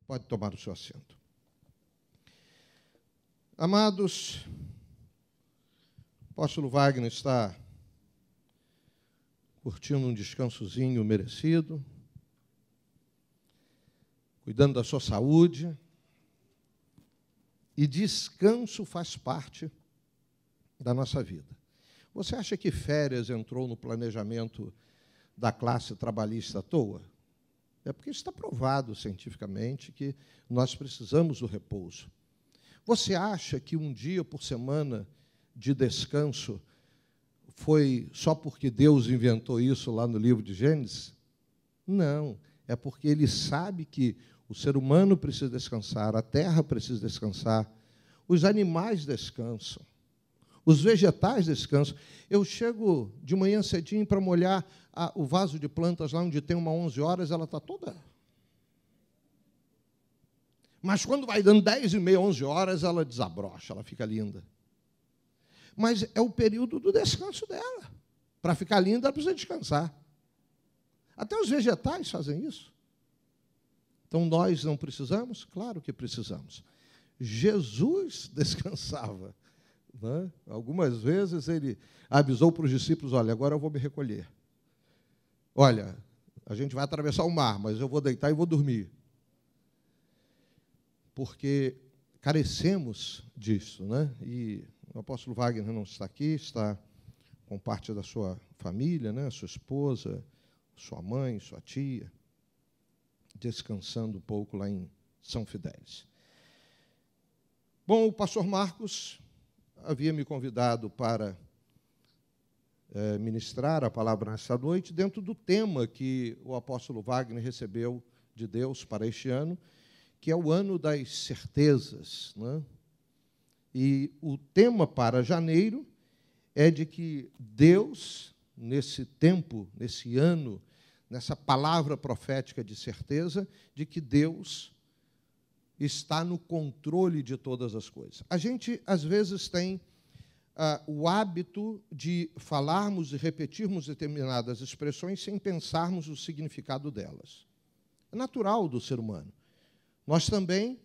Pode tomar o seu assento. Amados, o apóstolo Wagner está curtindo um descansozinho merecido, cuidando da sua saúde, e descanso faz parte da nossa vida. Você acha que férias entrou no planejamento da classe trabalhista à toa? É porque está provado cientificamente que nós precisamos do repouso. Você acha que um dia por semana de descanso foi só porque Deus inventou isso lá no livro de Gênesis? Não, é porque Ele sabe que o ser humano precisa descansar, a terra precisa descansar, os animais descansam, os vegetais descansam. Eu chego de manhã cedinho para molhar o vaso de plantas lá onde tem uma 11 horas, ela está toda. Mas quando vai dando 10h30, 11 horas, ela desabrocha, ela fica linda. Mas é o período do descanso dela. Para ficar linda, ela precisa descansar. Até os vegetais fazem isso. Então, nós não precisamos? Claro que precisamos. Jesus descansava. Né? Algumas vezes ele avisou para os discípulos, olha, agora eu vou me recolher. Olha, a gente vai atravessar o mar, mas eu vou deitar e vou dormir. Porque carecemos disso, né? E o apóstolo Wagner não está aqui, está com parte da sua família, né? Sua esposa, sua mãe, sua tia, descansando um pouco lá em São Fidélis. Bom, o pastor Marcos havia me convidado para ministrar a palavra nesta noite dentro do tema que o apóstolo Wagner recebeu de Deus para este ano, que é o ano das certezas, né? E o tema para janeiro é de que Deus, nesse tempo, nesse ano, nessa palavra profética de certeza, de que Deus está no controle de todas as coisas. A gente, às vezes, tem o hábito de falarmos e repetirmos determinadas expressões sem pensarmos o significado delas. É natural do ser humano. Nós também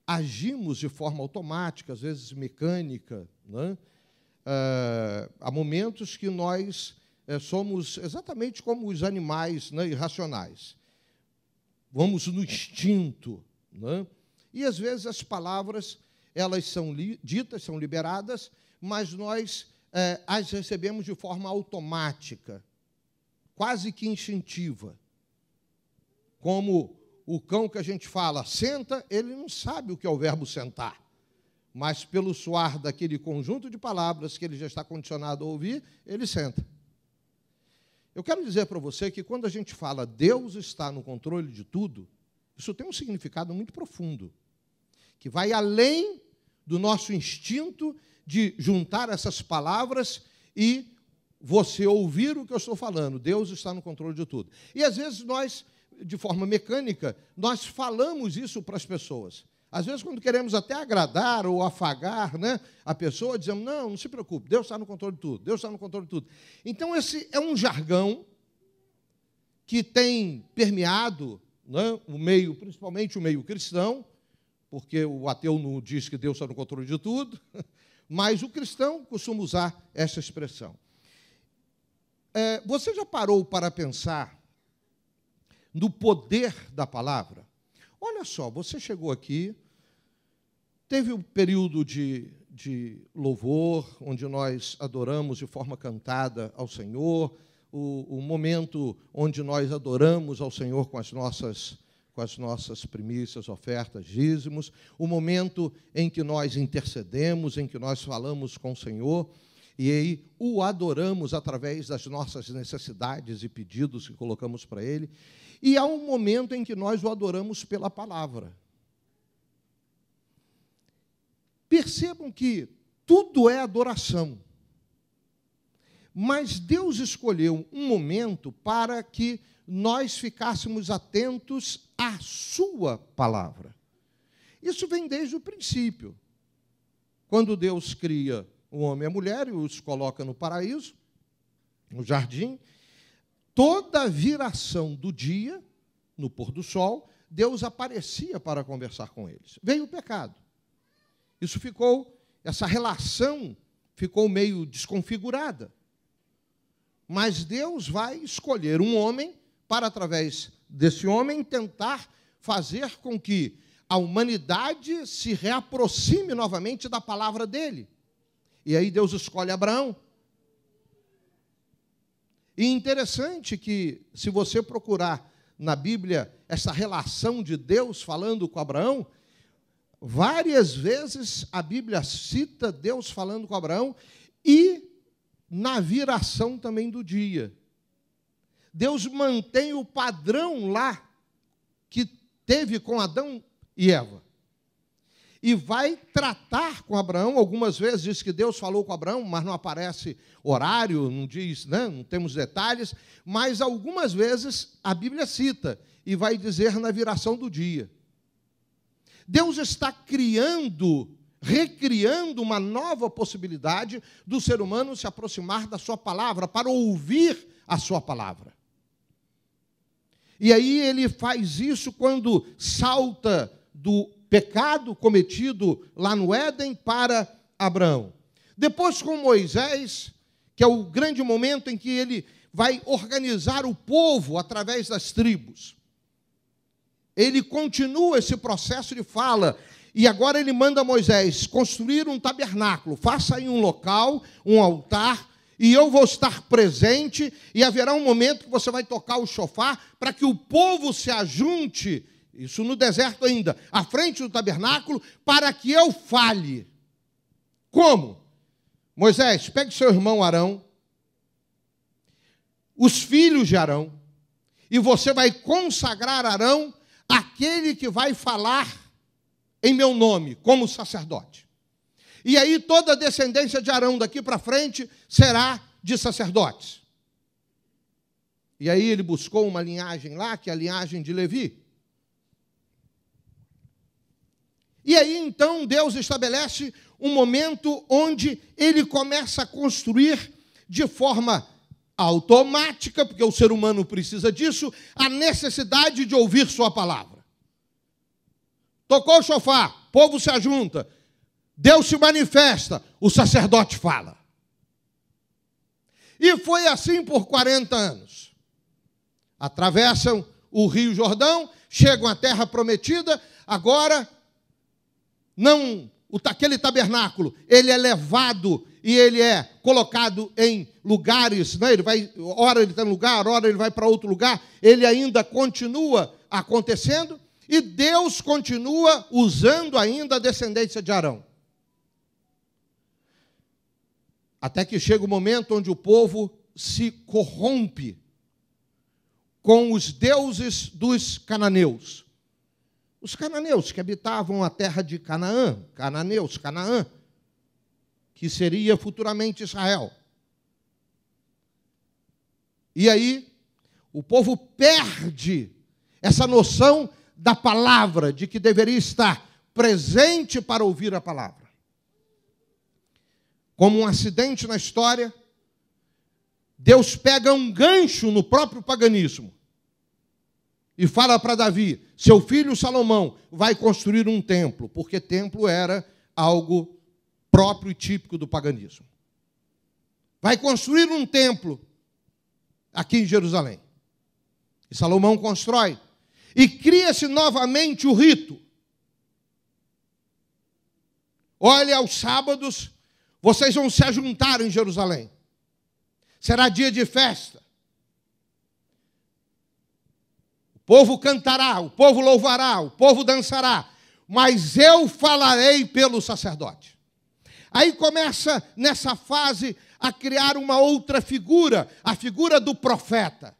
agimos de forma automática, às vezes mecânica, né? Há momentos que nós somos exatamente como os animais, né, irracionais. Vamos no instinto, né? E, às vezes, as palavras elas são ditas, são liberadas, mas nós as recebemos de forma automática, quase que instintiva. Como o cão que a gente fala, senta, ele não sabe o que é o verbo sentar. Mas, pelo soar daquele conjunto de palavras que ele já está condicionado a ouvir, ele senta. Eu quero dizer para você que, quando a gente fala Deus está no controle de tudo, isso tem um significado muito profundo, que vai além do nosso instinto de juntar essas palavras e você ouvir o que eu estou falando. Deus está no controle de tudo. E, às vezes, nós, de forma mecânica, nós falamos isso para as pessoas. Às vezes, quando queremos até agradar ou afagar, né, a pessoa, dizemos, não se preocupe, Deus está no controle de tudo, Deus está no controle de tudo. Então, esse é um jargão que tem permeado, né, o meio, principalmente o meio cristão, porque o ateu não diz que Deus está no controle de tudo, mas o cristão costuma usar essa expressão. Você já parou para pensar no poder da palavra? Olha só, você chegou aqui, teve um período de louvor, onde nós adoramos de forma cantada ao Senhor, o momento onde nós adoramos ao Senhor com as nossas primícias, ofertas, dízimos, o momento em que nós intercedemos, em que nós falamos com o Senhor, e aí o adoramos através das nossas necessidades e pedidos que colocamos para Ele. E há um momento em que nós o adoramos pela palavra. Percebam que tudo é adoração. Mas Deus escolheu um momento para que nós ficássemos atentos à sua palavra. Isso vem desde o princípio. Quando Deus cria o homem e a mulher e os coloca no paraíso, no jardim, toda viração do dia, no pôr do sol, Deus aparecia para conversar com eles. Veio o pecado. Essa relação ficou meio desconfigurada. Mas Deus vai escolher um homem para, através desse homem, tentar fazer com que a humanidade se reaproxime novamente da palavra dele. E aí Deus escolhe Abraão. E interessante que, se você procurar na Bíblia essa relação de Deus falando com Abraão, várias vezes a Bíblia cita Deus falando com Abraão e na viração também do dia. Deus mantém o padrão lá que teve com Adão e Eva. E vai tratar com Abraão, algumas vezes diz que Deus falou com Abraão, mas não aparece horário, não diz, né, não temos detalhes, mas algumas vezes a Bíblia cita e vai dizer na viração do dia. Deus está recriando uma nova possibilidade do ser humano se aproximar da sua palavra, para ouvir a sua palavra. E aí ele faz isso quando salta do pecado cometido lá no Éden para Abraão. Depois com Moisés, que é o grande momento em que ele vai organizar o povo através das tribos. Ele continua esse processo de fala, e agora ele manda Moisés construir um tabernáculo, faça aí um local, um altar, e eu vou estar presente, e haverá um momento que você vai tocar o chofar, para que o povo se ajunte, isso no deserto ainda, à frente do tabernáculo, para que eu fale. Como? Moisés, pegue seu irmão Arão, os filhos de Arão, e você vai consagrar Arão, aquele que vai falar em meu nome, como sacerdote. E aí toda a descendência de Arão daqui para frente será de sacerdotes. E aí ele buscou uma linhagem lá, que é a linhagem de Levi. E aí então Deus estabelece um momento onde ele começa a construir de forma automática, porque o ser humano precisa disso, a necessidade de ouvir sua palavra. Tocou o chofar, o povo se ajunta, Deus se manifesta, o sacerdote fala. E foi assim por 40 anos. Atravessam o Rio Jordão, chegam à terra prometida, agora aquele tabernáculo, ele é levado e ele é colocado em lugares, né? Ora ele está em lugar, ora ele vai para outro lugar, ele ainda continua acontecendo, e Deus continua usando ainda a descendência de Arão. Até que chega o momento onde o povo se corrompe com os deuses dos cananeus. Os cananeus que habitavam a terra de Canaã, Canaã, que seria futuramente Israel. E aí, o povo perde essa noção da palavra, de que deveria estar presente para ouvir a palavra. Como um acidente na história, Deus pega um gancho no próprio paganismo e fala para Davi, seu filho Salomão vai construir um templo, porque templo era algo próprio e típico do paganismo. Vai construir um templo aqui em Jerusalém. E Salomão constrói. E cria-se novamente o rito. Olha, aos sábados, vocês vão se ajuntar em Jerusalém. Será dia de festa. O povo cantará, o povo louvará, o povo dançará, mas eu falarei pelo sacerdote. Aí começa, nessa fase, a criar uma outra figura, a figura do profeta.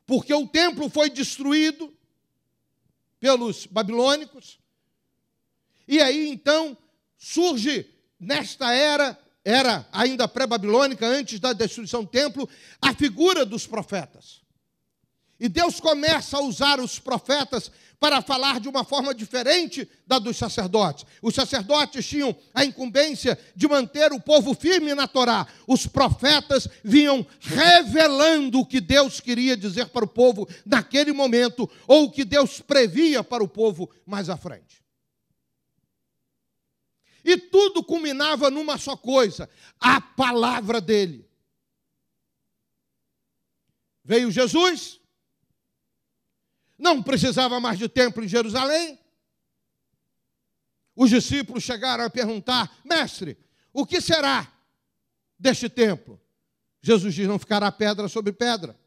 Porque o templo foi destruído pelos babilônicos, e aí, então, surge, nesta era ainda pré-babilônica, antes da destruição do templo, a figura dos profetas. E Deus começa a usar os profetas para falar de uma forma diferente da dos sacerdotes. Os sacerdotes tinham a incumbência de manter o povo firme na Torá. Os profetas vinham revelando o que Deus queria dizer para o povo naquele momento, ou o que Deus previa para o povo mais à frente. E tudo culminava numa só coisa: a palavra dele. Veio Jesus, não precisava mais de templo em Jerusalém. Os discípulos chegaram a perguntar: mestre, o que será deste templo? Jesus diz: não ficará pedra sobre pedra.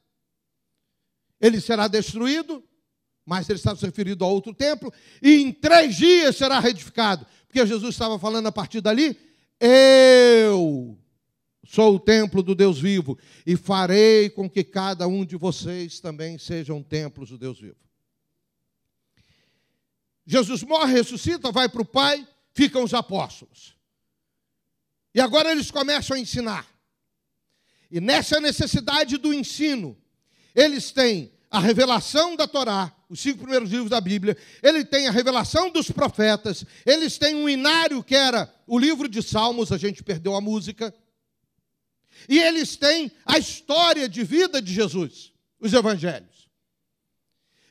Ele será destruído, mas ele está se referindo a outro templo, e em 3 dias será reedificado. Porque Jesus estava falando a partir dali: eu sou o templo do Deus vivo, e farei com que cada um de vocês também sejam templos do Deus vivo. Jesus morre, ressuscita, vai para o Pai, ficam os apóstolos. E agora eles começam a ensinar. E nessa necessidade do ensino, eles têm a revelação da Torá, os 5 primeiros livros da Bíblia, ele tem a revelação dos profetas, eles têm um inário que era o livro de Salmos, a gente perdeu a música, e eles têm a história de vida de Jesus, os evangelhos.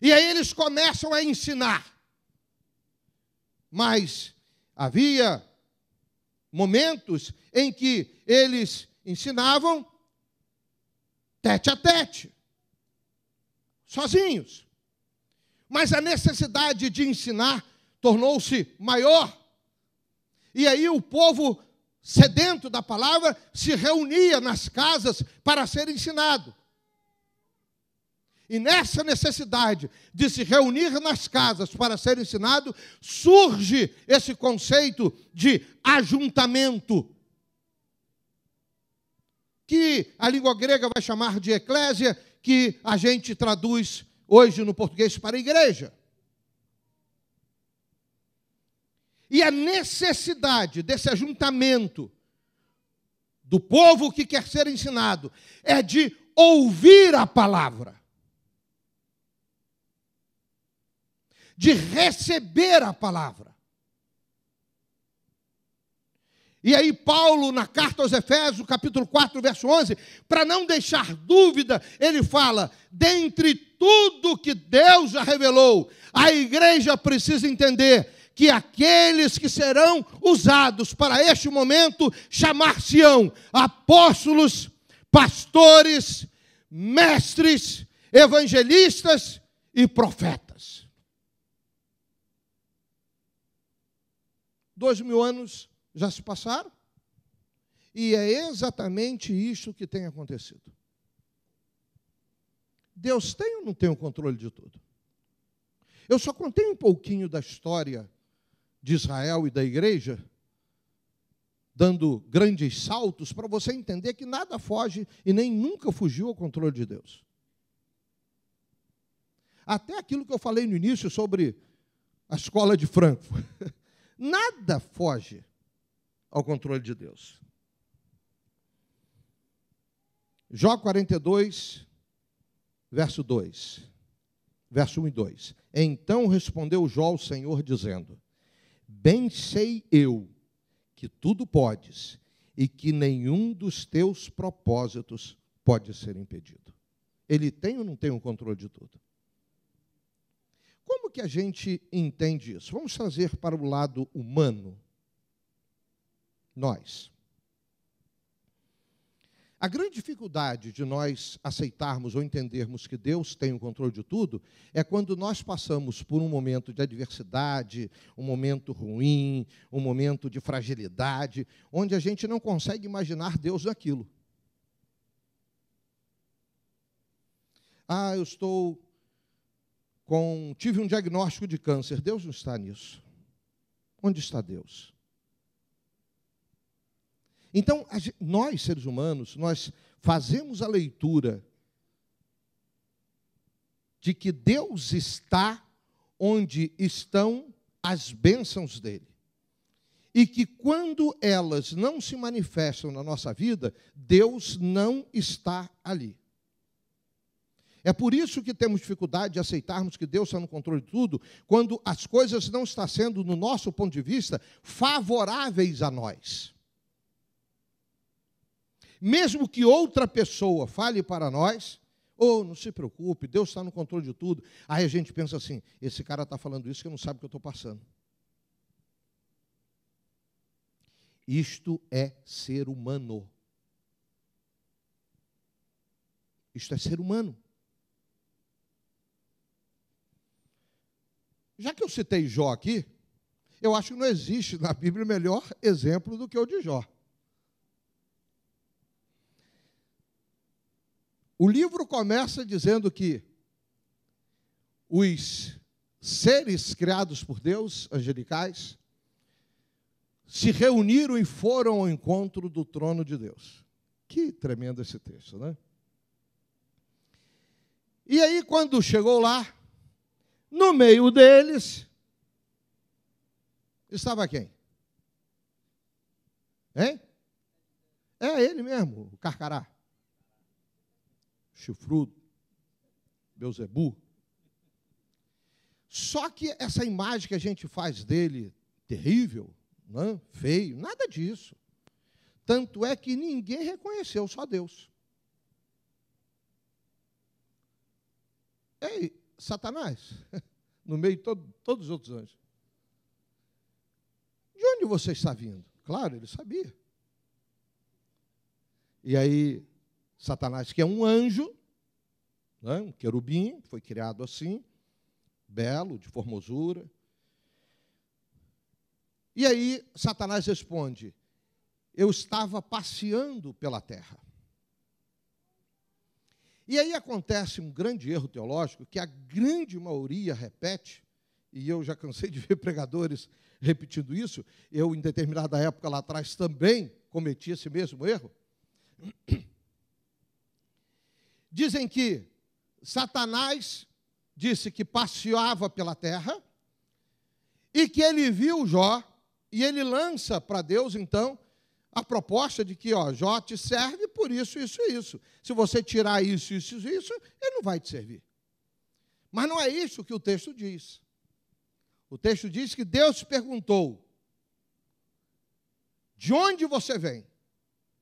E aí eles começam a ensinar. Mas havia momentos em que eles ensinavam tete a tete, sozinhos. Mas a necessidade de ensinar tornou-se maior. E aí o povo, sedento da palavra, se reunia nas casas para ser ensinado. E nessa necessidade de se reunir nas casas para ser ensinado, surge esse conceito de ajuntamento, que a língua grega vai chamar de eclésia, que a gente traduz hoje no português para igreja. E a necessidade desse ajuntamento do povo que quer ser ensinado é de ouvir a palavra, de receber a palavra. E aí Paulo, na carta aos Efésios, capítulo 4, verso 11, para não deixar dúvida, ele fala: dentre tudo que Deus já revelou, a igreja precisa entender que aqueles que serão usados para este momento chamar-se-ão apóstolos, pastores, mestres, evangelistas e profetas. 2000 anos já se passaram, e é exatamente isso que tem acontecido. Deus tem ou não tem o controle de tudo? Eu só contei um pouquinho da história de Israel e da igreja, dando grandes saltos, para você entender que nada foge e nem nunca fugiu ao controle de Deus. Até aquilo que eu falei no início sobre a escola de Frankfurt. Nada foge ao controle de Deus. Jó 42, verso 2. Verso 1 e 2. Então respondeu Jó ao Senhor, dizendo: bem sei eu que tudo podes e que nenhum dos teus propósitos pode ser impedido. Ele tem ou não tem o controle de tudo? Como que a gente entende isso? Vamos trazer para o lado humano. Nós. A grande dificuldade de nós aceitarmos ou entendermos que Deus tem o controle de tudo é quando nós passamos por um momento de adversidade, um momento ruim, um momento de fragilidade, onde a gente não consegue imaginar Deus naquilo. Eu tive um diagnóstico de câncer. Deus não está nisso. Onde está Deus? Então, nós, seres humanos, nós fazemos a leitura de que Deus está onde estão as bênçãos dele. E que quando elas não se manifestam na nossa vida, Deus não está ali. É por isso que temos dificuldade de aceitarmos que Deus está no controle de tudo, quando as coisas não estão sendo, no nosso ponto de vista, favoráveis a nós. Mesmo que outra pessoa fale para nós, não se preocupe, Deus está no controle de tudo. Aí a gente pensa assim, esse cara está falando isso que não sabe o que eu estou passando. Isto é ser humano. Isto é ser humano. Já que eu citei Jó aqui, eu acho que não existe na Bíblia melhor exemplo do que o de Jó. O livro começa dizendo que os seres criados por Deus, angelicais, se reuniram e foram ao encontro do trono de Deus. Que tremendo esse texto, né? E aí, quando chegou lá, no meio deles, estava quem? Hein? É ele mesmo, o Carcará. Chifrudo, Beelzebu. Só que essa imagem que a gente faz dele, terrível, né, feio, nada disso. Tanto é que ninguém reconheceu, só Deus. Ei, Satanás, no meio de todos os outros anjos. De onde você está vindo? Claro, ele sabia. E aí, Satanás, que é um anjo, né, um querubim, foi criado assim, belo, de formosura. E aí, Satanás responde, eu estava passeando pela terra. E aí acontece um grande erro teológico, que a grande maioria repete, e eu já cansei de ver pregadores repetindo isso, eu, em determinada época lá atrás, também cometi esse mesmo erro. Dizem que Satanás disse que passeava pela terra e que ele viu Jó e ele lança para Deus, então, a proposta de que, Jó te serve por isso, isso e isso. Se você tirar isso, isso e isso, ele não vai te servir. Mas não é isso que o texto diz. O texto diz que Deus perguntou, de onde você vem?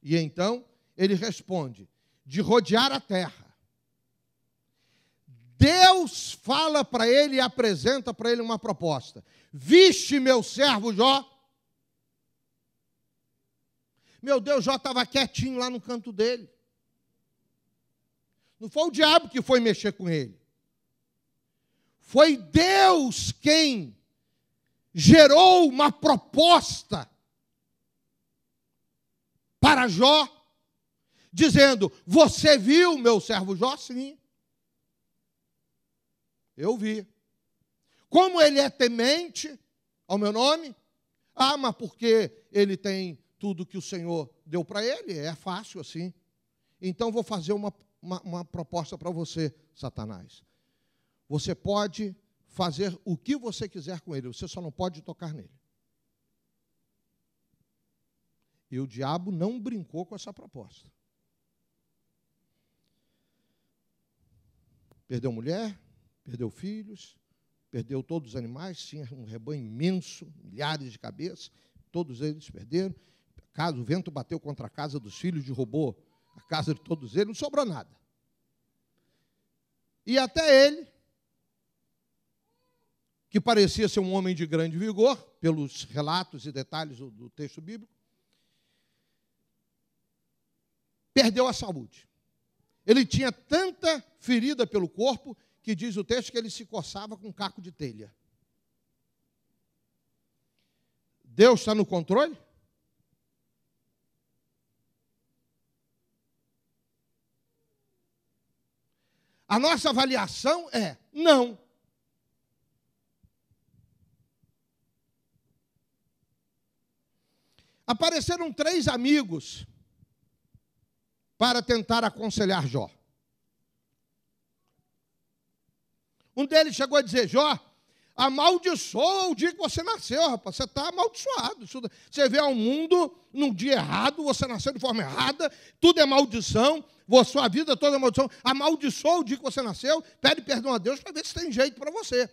E então ele responde, de rodear a terra. Deus fala para ele e apresenta para ele uma proposta. Viste meu servo Jó? Meu Deus, Jó estava quietinho lá no canto dele. Não foi o diabo que foi mexer com ele. Foi Deus quem gerou uma proposta para Jó, dizendo, você viu meu servo Jó? Sim. Eu vi. Como ele é temente ao meu nome? Mas porque ele tem tudo que o Senhor deu para ele? É fácil assim. Então vou fazer uma proposta para você, Satanás. Você pode fazer o que você quiser com ele, você só não pode tocar nele. E o diabo não brincou com essa proposta. Perdeu mulher, perdeu filhos, perdeu todos os animais, tinha um rebanho imenso, milhares de cabeças, todos eles perderam. O vento bateu contra a casa dos filhos, derrubou a casa de todos eles, não sobrou nada. E até ele, que parecia ser um homem de grande vigor, pelos relatos e detalhes do texto bíblico, perdeu a saúde. Ele tinha tanta ferida pelo corpo, que diz o texto que ele se coçava com um caco de telha. Deus está no controle? A nossa avaliação é não. Apareceram 3 amigos para tentar aconselhar Jó. Um deles chegou a dizer, Jó, Amaldiçoa o dia que você nasceu, rapaz. Você está amaldiçoado. Você vê ao mundo num dia errado, você nasceu de forma errada, tudo é maldição, sua vida toda é maldição. Amaldiçoa o dia que você nasceu, pede perdão a Deus para ver se tem jeito para você.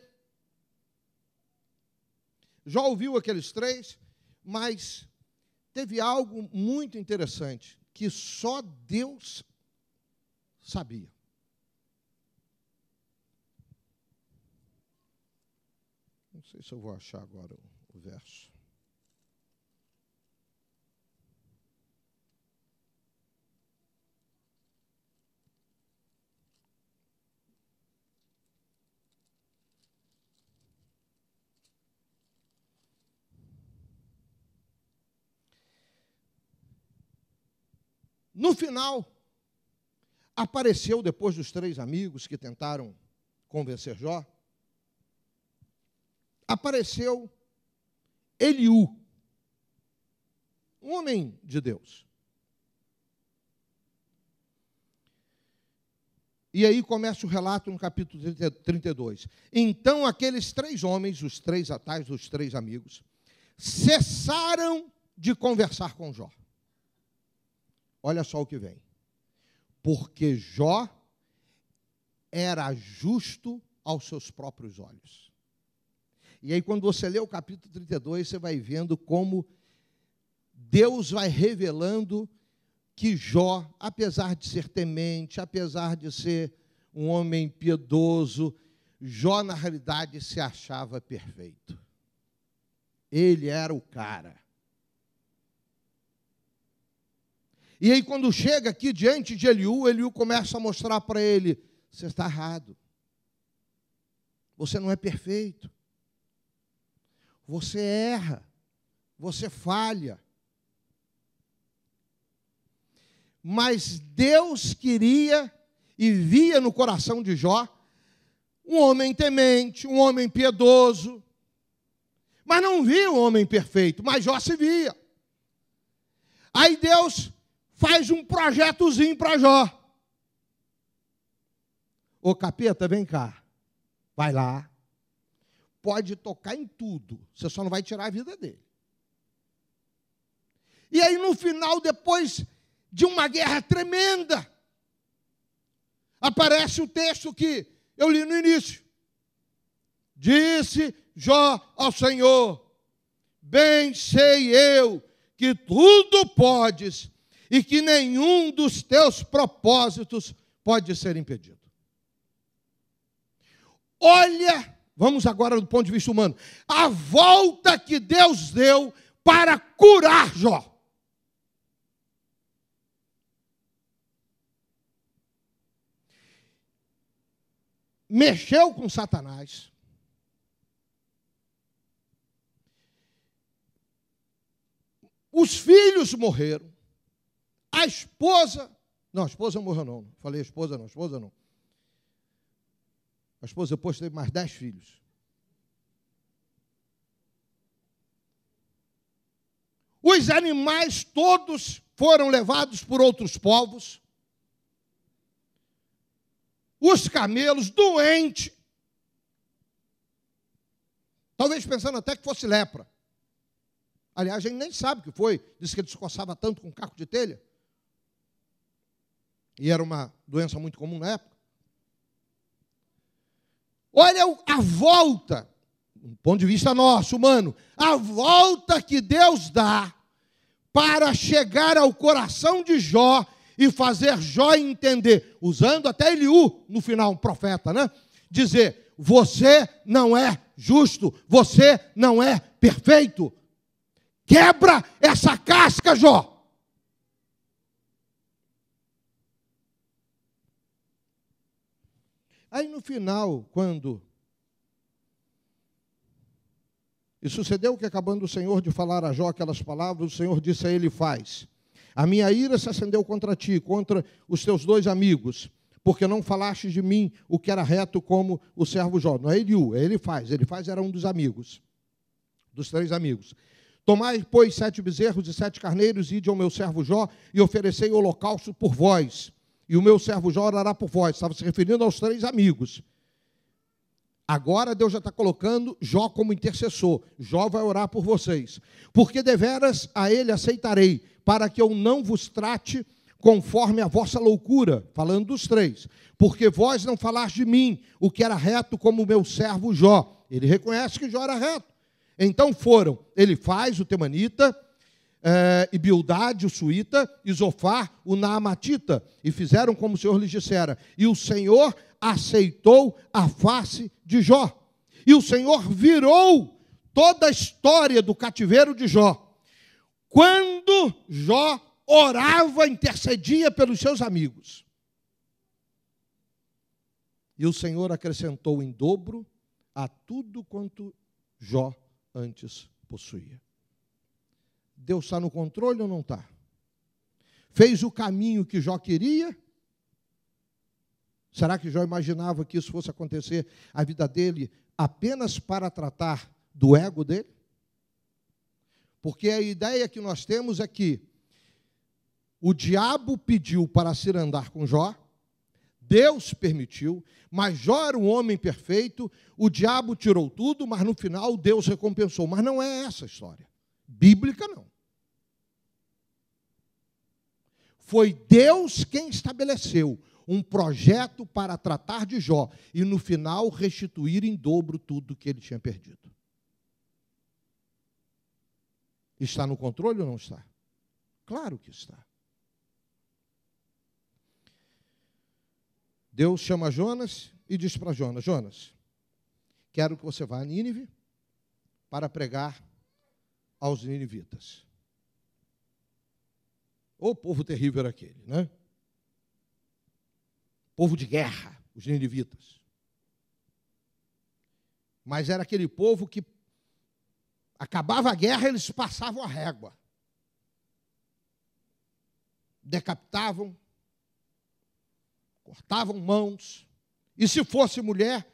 Jó ouviu aqueles três, mas teve algo muito interessante, que só Deus sabia. Não sei se eu vou achar agora o verso. No final, apareceu, depois dos três amigos que tentaram convencer Jó, apareceu Eliú, um homem de Deus. E aí começa o relato no capítulo 32. Então aqueles três homens, os três tais dos três amigos, cessaram de conversar com Jó. Olha só o que vem. Porque Jó era justo aos seus próprios olhos. E aí, quando você lê o capítulo 32, você vai vendo como Deus vai revelando que Jó, apesar de ser temente, apesar de ser um homem piedoso, Jó, na realidade, se achava perfeito. Ele era o cara. E aí, quando chega aqui diante de Eliú, Eliú começa a mostrar para ele: você está errado. Você não é perfeito. Você erra. Você falha. Mas Deus queria e via no coração de Jó um homem temente, um homem piedoso. Mas não via um homem perfeito, mas Jó se via. Aí Deus faz um projetozinho para Jó. Ô capeta, vem cá. Vai lá. Pode tocar em tudo. Você só não vai tirar a vida dele. E aí no final, depois de uma guerra tremenda, aparece o texto que eu li no início. Disse Jó ao Senhor: bem sei eu que tudo podes e que nenhum dos teus propósitos pode ser impedido. Olha, vamos agora do ponto de vista humano, a volta que Deus deu para curar Jó. Mexeu com Satanás. Os filhos morreram. A esposa... Não, a esposa morreu não. Falei esposa não, esposa não. A esposa depois teve mais 10 filhos. Os animais todos foram levados por outros povos. Os camelos doentes. Talvez pensando até que fosse lepra. Aliás, a gente nem sabe o que foi. Disse que ele se coçava tanto com caco de telha. E era uma doença muito comum na época. Olha a volta, do ponto de vista nosso, humano, a volta que Deus dá para chegar ao coração de Jó e fazer Jó entender, usando até Eliú, no final, um profeta, né? Dizer: você não é justo, você não é perfeito. Quebra essa casca, Jó. Aí no final, quando... E sucedeu que, acabando o Senhor de falar a Jó aquelas palavras, o Senhor disse a ele: faz. A minha ira se acendeu contra ti, contra os teus dois amigos, porque não falaste de mim o que era reto como o servo Jó. Não é Eliú, é Elifaz. Elifaz era um dos amigos, dos três amigos. Tomai, pois, 7 bezerros e 7 carneiros, e ide ao meu servo Jó, e oferecei holocausto por vós. E o meu servo Jó orará por vós. Estava se referindo aos três amigos. Agora Deus já está colocando Jó como intercessor. Jó vai orar por vocês. Porque deveras a ele aceitarei, para que eu não vos trate conforme a vossa loucura, falando dos três. Porque vós não falaste de mim, o que era reto, como o meu servo Jó. Ele reconhece que Jó era reto. Então foram Elifaz, o temanita, e Bildade, o suíta, e Zofar, o naamatita, e fizeram como o Senhor lhes dissera. E o Senhor aceitou a face de Jó. E o Senhor virou toda a história do cativeiro de Jó. Quando Jó orava, intercedia pelos seus amigos. E o Senhor acrescentou em dobro a tudo quanto Jó antes possuía. Deus está no controle ou não está? Fez o caminho que Jó queria? Será que Jó imaginava que isso fosse acontecer a vida dele apenas para tratar do ego dele? Porque a ideia que nós temos é que o diabo pediu para se andar com Jó, Deus permitiu, mas Jó era um homem perfeito, o diabo tirou tudo, mas no final Deus recompensou. Mas não é essa a história. Bíblica não. Foi Deus quem estabeleceu um projeto para tratar de Jó e no final restituir em dobro tudo que ele tinha perdido. Está no controle ou não está? Claro que está. Deus chama Jonas e diz para Jonas: Jonas, quero que você vá a Nínive para pregar aos ninivitas. O povo terrível era aquele, né? Povo de guerra, os ninivitas. Mas era aquele povo que acabava a guerra, eles passavam a régua. Decapitavam, cortavam mãos, e se fosse mulher,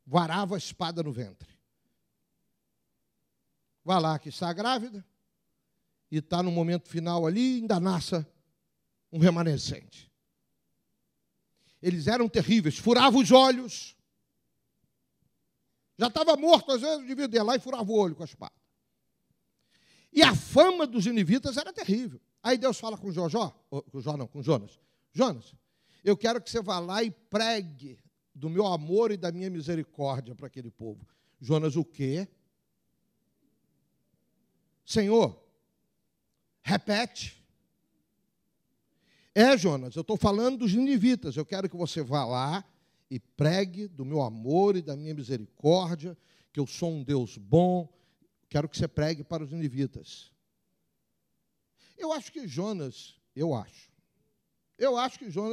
varava a espada no ventre. Vai lá que está grávida, e está no momento final ali, ainda nasce um remanescente. Eles eram terríveis, furavam os olhos. Já estava morto, às vezes, devia ir lá e furava o olho com a espada. E a fama dos ninivitas era terrível. Aí Deus fala com com Jonas. Jonas, eu quero que você vá lá e pregue do meu amor e da minha misericórdia para aquele povo. Jonas, o quê? Senhor, repete. Jonas, eu estou falando dos ninivitas. Eu quero que você vá lá e pregue do meu amor e da minha misericórdia, que eu sou um Deus bom. Quero que você pregue para os ninivitas. Eu acho que Jonas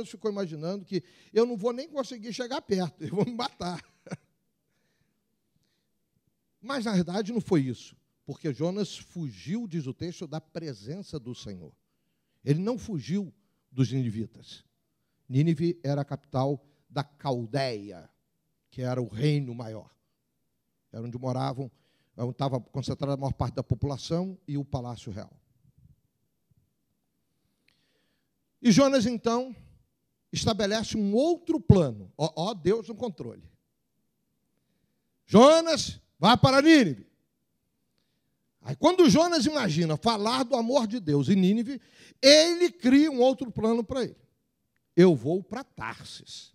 ficou imaginando que eu não vou nem conseguir chegar perto, eles vão me matar. Mas, na verdade, não foi isso. Porque Jonas fugiu, diz o texto, da presença do Senhor. Ele não fugiu dos ninivitas. Nínive era a capital da Caldeia, que era o reino maior. Era onde moravam, onde estava concentrada a maior parte da população e o palácio real. E Jonas, então, estabelece um outro plano. Ó Deus no controle. Jonas, vá para Nínive. Aí, quando Jonas imagina falar do amor de Deus em Nínive, ele cria um outro plano para ele. Eu vou para Tarsis.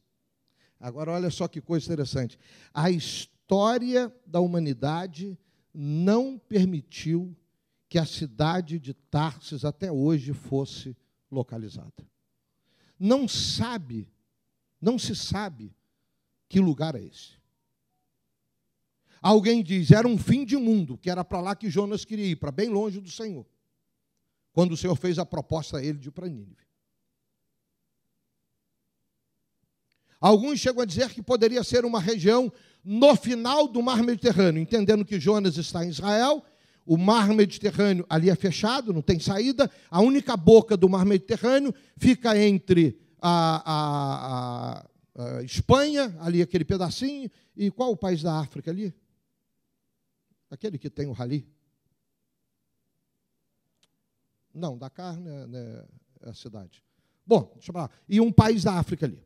Agora, olha só que coisa interessante. A história da humanidade não permitiu que a cidade de Tarsis até hoje fosse localizada. Não se sabe que lugar é esse. Alguém diz, era um fim de mundo, que era para lá que Jonas queria ir, para bem longe do Senhor, quando o Senhor fez a proposta a ele de ir para Nínive. Alguns chegam a dizer que poderia ser uma região no final do Mar Mediterrâneo, entendendo que Jonas está em Israel, o Mar Mediterrâneo ali é fechado, não tem saída, a única boca do Mar Mediterrâneo fica entre a Espanha, ali aquele pedacinho, e qual o país da África ali? Aquele que tem o rali? Não, Dakar né, é a cidade. Bom, deixa eu falar. E um país da África ali.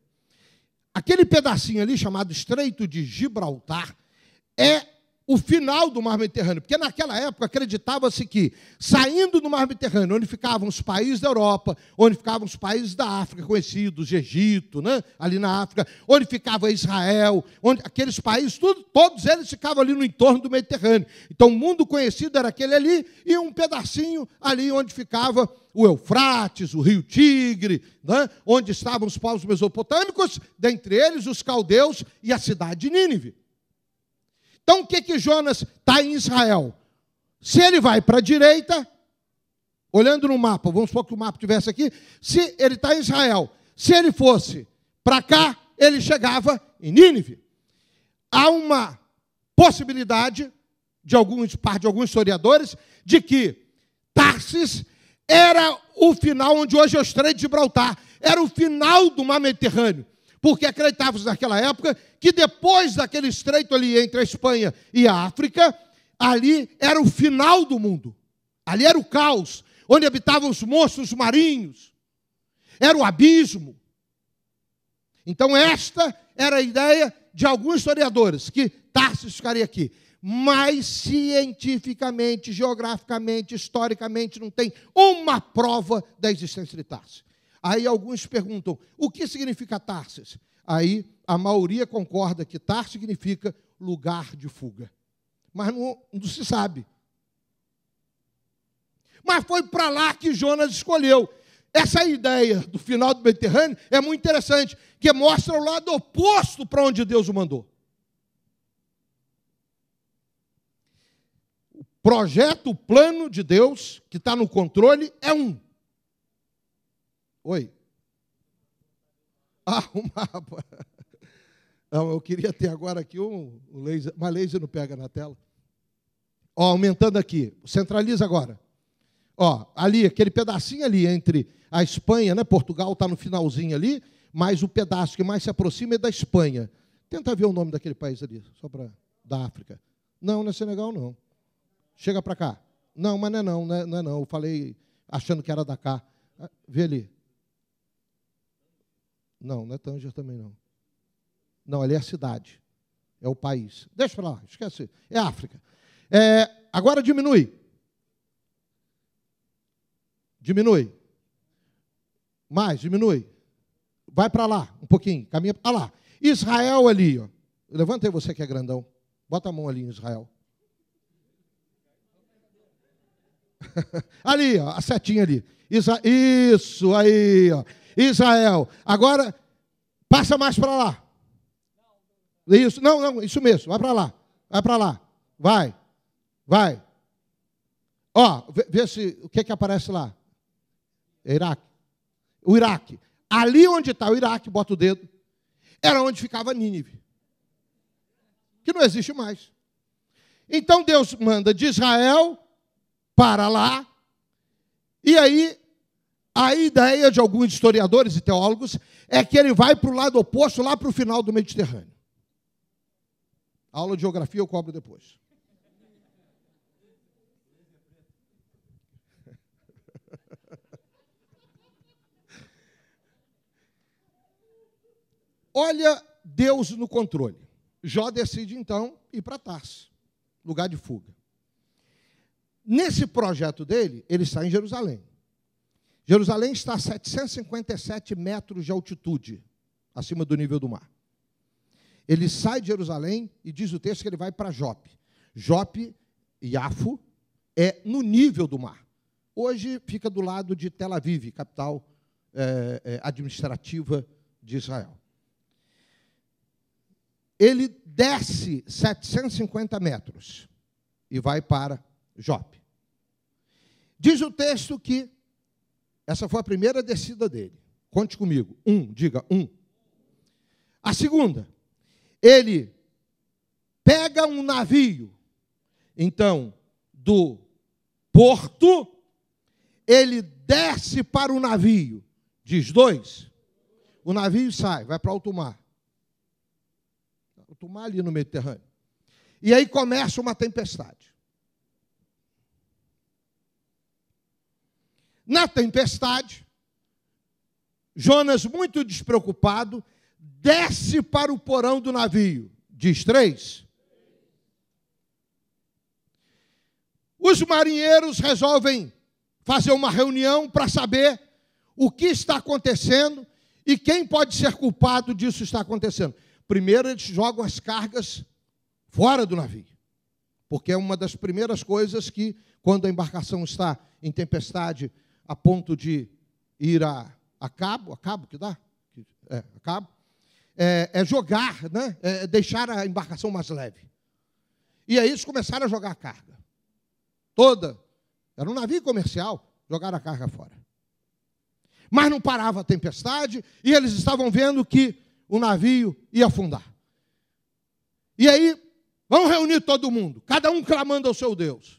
Aquele pedacinho ali, chamado Estreito de Gibraltar, é o final do Mar Mediterrâneo, porque naquela época acreditava-se que, saindo do Mar Mediterrâneo, onde ficavam os países da Europa, onde ficavam os países da África conhecidos, Egito, né, ali na África, onde ficava Israel, onde aqueles países, todos eles ficavam ali no entorno do Mediterrâneo. Então, o mundo conhecido era aquele ali, e um pedacinho ali onde ficava o Eufrates, o rio Tigre, né, onde estavam os povos mesopotâmicos, dentre eles os caldeus e a cidade de Nínive. Então, o que Jonas está em Israel? Se ele vai para a direita, olhando no mapa, vamos supor que o mapa estivesse aqui, se ele está em Israel, se ele fosse para cá, ele chegava em Nínive. Há uma possibilidade, parte de alguns historiadores, de que Tarsis era o final onde hoje é o Estreito de Gibraltar, era o final do Mar Mediterrâneo. Porque acreditávamos naquela época que depois daquele estreito ali entre a Espanha e a África, ali era o final do mundo. Ali era o caos, onde habitavam os monstros marinhos. Era o abismo. Então esta era a ideia de alguns historiadores, que Tarsis ficaria aqui. Mas cientificamente, geograficamente, historicamente, não tem uma prova da existência de Tarsis. Aí alguns perguntam, o que significa Tarsis? Aí a maioria concorda que Tarsis significa lugar de fuga. Mas não se sabe. Mas foi para lá que Jonas escolheu. Essa ideia do final do Mediterrâneo é muito interessante, que mostra o lado oposto para onde Deus o mandou. O projeto, o plano de Deus, que está no controle, é um. Oi. Ah, o mapa. Não, eu queria ter agora aqui um laser, mas laser não pega na tela. Ó, aumentando aqui, centraliza agora. Ó, ali, aquele pedacinho ali entre a Espanha, né? Portugal está no finalzinho ali, mas o pedaço que mais se aproxima é da Espanha. Tenta ver o nome daquele país ali, só para da África. Não, não é Senegal, não. Chega para cá. Não, mas não é não. Eu falei achando que era da cá. Vê ali. Não é Tanger também, não. Não, ali é a cidade. É o país. Deixa para lá, esquece. É África. Agora diminui. Diminui. Mais, diminui. Vai para lá, um pouquinho. Caminha para lá. Israel ali, ó. Levanta aí você que é grandão. Bota a mão ali em Israel. Ali, ó, a setinha ali. Isso, aí, ó. Israel. Agora, passa mais para lá. Isso, não, isso mesmo. Vai para lá. Vai para lá. Vai. Ó, vê se o que aparece lá. Iraque. O Iraque. Ali onde está o Iraque, bota o dedo, era onde ficava Nínive. Que não existe mais. Então Deus manda de Israel para lá, e aí a ideia de alguns historiadores e teólogos é que ele vai para o lado oposto, lá para o final do Mediterrâneo. A aula de geografia eu cobro depois. Olha Deus no controle. Jó decide, então, ir para Tarsis, lugar de fuga. Nesse projeto dele, ele está em Jerusalém. Jerusalém está a 757 metros de altitude, acima do nível do mar. Ele sai de Jerusalém e diz o texto que ele vai para Jope. Jope, Iafo, é no nível do mar. Hoje fica do lado de Tel Aviv, capital administrativa de Israel. Ele desce 750 metros e vai para Jope. Diz o texto que essa foi a primeira descida dele. Conte comigo. Diga 1. A segunda, ele pega um navio, então, do porto, ele desce para o navio. Diz 2. O navio sai, vai para alto mar. Alto mar ali no Mediterrâneo. E aí começa uma tempestade. Na tempestade, Jonas, muito despreocupado, desce para o porão do navio. Diz 3. Os marinheiros resolvem fazer uma reunião para saber o que está acontecendo e quem pode ser culpado disso estar acontecendo. Primeiro, eles jogam as cargas fora do navio, porque é uma das primeiras coisas que, quando a embarcação está em tempestade, a ponto de ir a cabo que dá? A cabo, é jogar, né? É deixar a embarcação mais leve. E aí eles começaram a jogar a carga toda. Era um navio comercial, jogaram a carga fora. Mas não parava a tempestade e eles estavam vendo que o navio ia afundar. E aí, vão reunir todo mundo, cada um clamando ao seu Deus.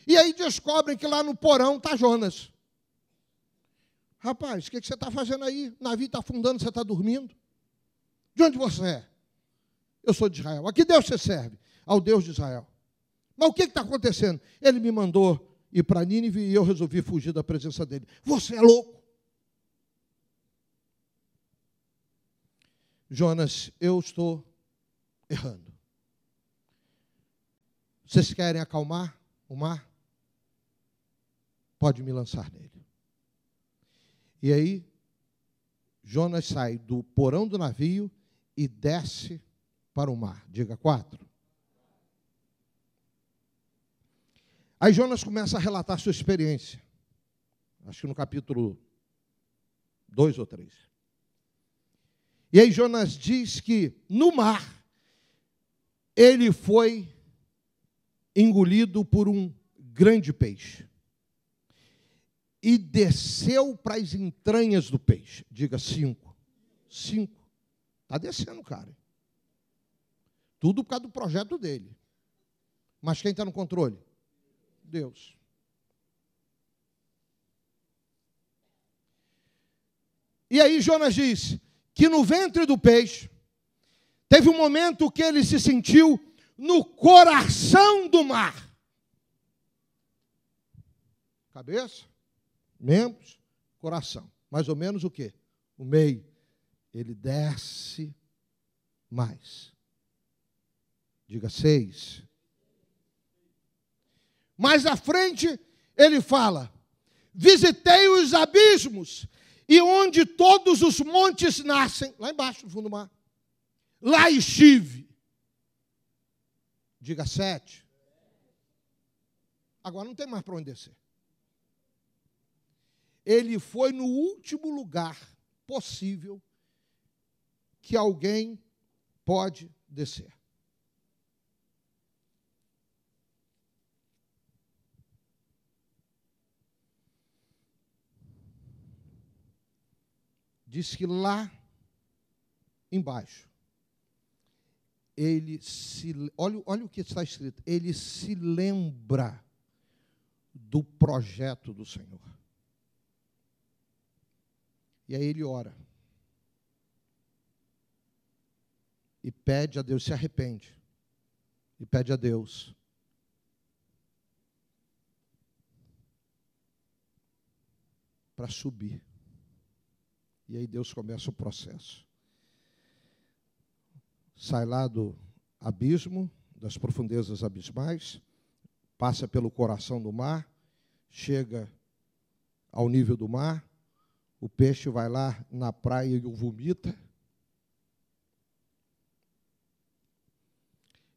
E aí descobrem que lá no porão está Jonas. Rapaz, o que você está fazendo aí? O navio está afundando, você está dormindo? De onde você é? Eu sou de Israel. A que Deus você serve? Ao Deus de Israel. Mas o que está acontecendo? Ele me mandou ir para Nínive e eu resolvi fugir da presença dele. Você é louco? Jonas, eu estou errando. Vocês querem acalmar o mar? Pode me lançar nele. E aí, Jonas sai do porão do navio e desce para o mar. Diga 4. Aí Jonas começa a relatar sua experiência. Acho que no capítulo 2 ou 3. E aí Jonas diz que no mar ele foi engolido por um grande peixe. E desceu para as entranhas do peixe. Diga 5. 5. Está descendo, cara. Tudo por causa do projeto dele. Mas quem está no controle? Deus. E aí Jonas diz que no ventre do peixe teve um momento que ele se sentiu no coração do mar. Cabeça, membros, coração. Mais ou menos o quê? O meio. Ele desce mais. Diga 6. Mais à frente, ele fala: visitei os abismos, e onde todos os montes nascem, lá embaixo, no fundo do mar, lá estive. Diga 7. Agora não tem mais para onde descer. Ele foi no último lugar possível que alguém pode descer. Diz que lá embaixo, olha o que está escrito, ele se lembra do projeto do Senhor. E aí ele ora. E pede a Deus, se arrepende. E pede a Deus para subir. E aí Deus começa o processo. Sai lá do abismo, das profundezas abismais, passa pelo coração do mar, chega ao nível do mar, o peixe vai lá na praia e o vomita.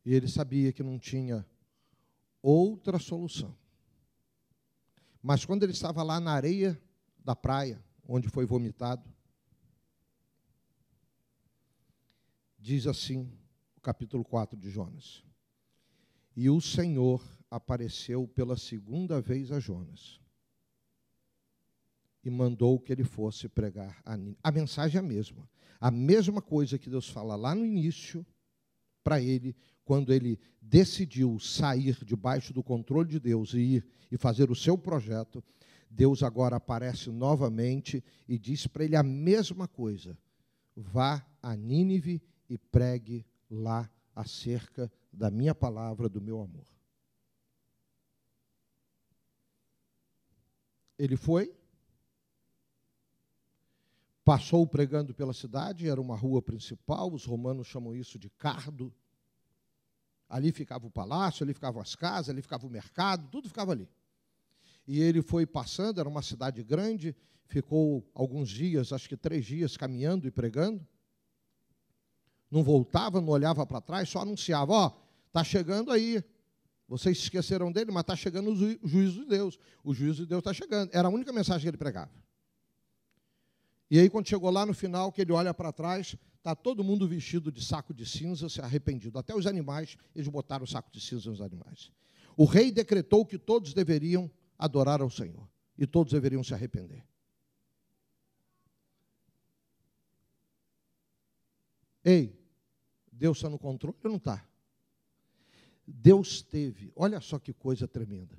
E ele sabia que não tinha outra solução. Mas quando ele estava lá na areia da praia, onde foi vomitado, diz assim, o capítulo 4 de Jonas: e o Senhor apareceu pela segunda vez a Jonas e mandou que ele fosse pregar a Nínive. A mensagem é a mesma coisa que Deus fala lá no início para ele, quando ele decidiu sair debaixo do controle de Deus e ir e fazer o seu projeto. Deus agora aparece novamente e diz para ele a mesma coisa: vá a Nínive e pregue lá acerca da minha palavra, do meu amor. Ele foi, passou pregando pela cidade, era uma rua principal, os romanos chamam isso de cardo. Ali ficava o palácio, ali ficavam as casas, ali ficava o mercado, tudo ficava ali. E ele foi passando, era uma cidade grande, ficou alguns dias, acho que 3 dias, caminhando e pregando. Não voltava, não olhava para trás, só anunciava, ó, está chegando aí. Vocês esqueceram dele, mas está chegando o juízo de Deus. O juízo de Deus está chegando. Era a única mensagem que ele pregava. E aí, quando chegou lá no final, que ele olha para trás, está todo mundo vestido de saco de cinza, se arrependido. Até os animais, eles botaram o saco de cinza nos animais. O rei decretou que todos deveriam adorar ao Senhor. E todos deveriam se arrepender. Ei, Deus está no controle ou não está? Deus teve, olha só que coisa tremenda.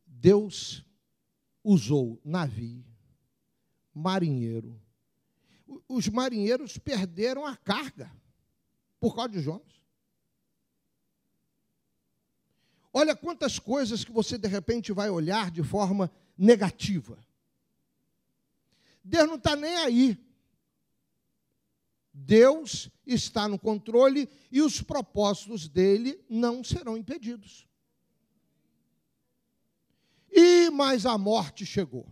Deus usou navio, marinheiro. Os marinheiros perderam a carga por causa de Jonas. Olha quantas coisas que você, de repente, vai olhar de forma negativa. Deus não está nem aí. Deus está no controle e os propósitos dele não serão impedidos. E mais a morte chegou.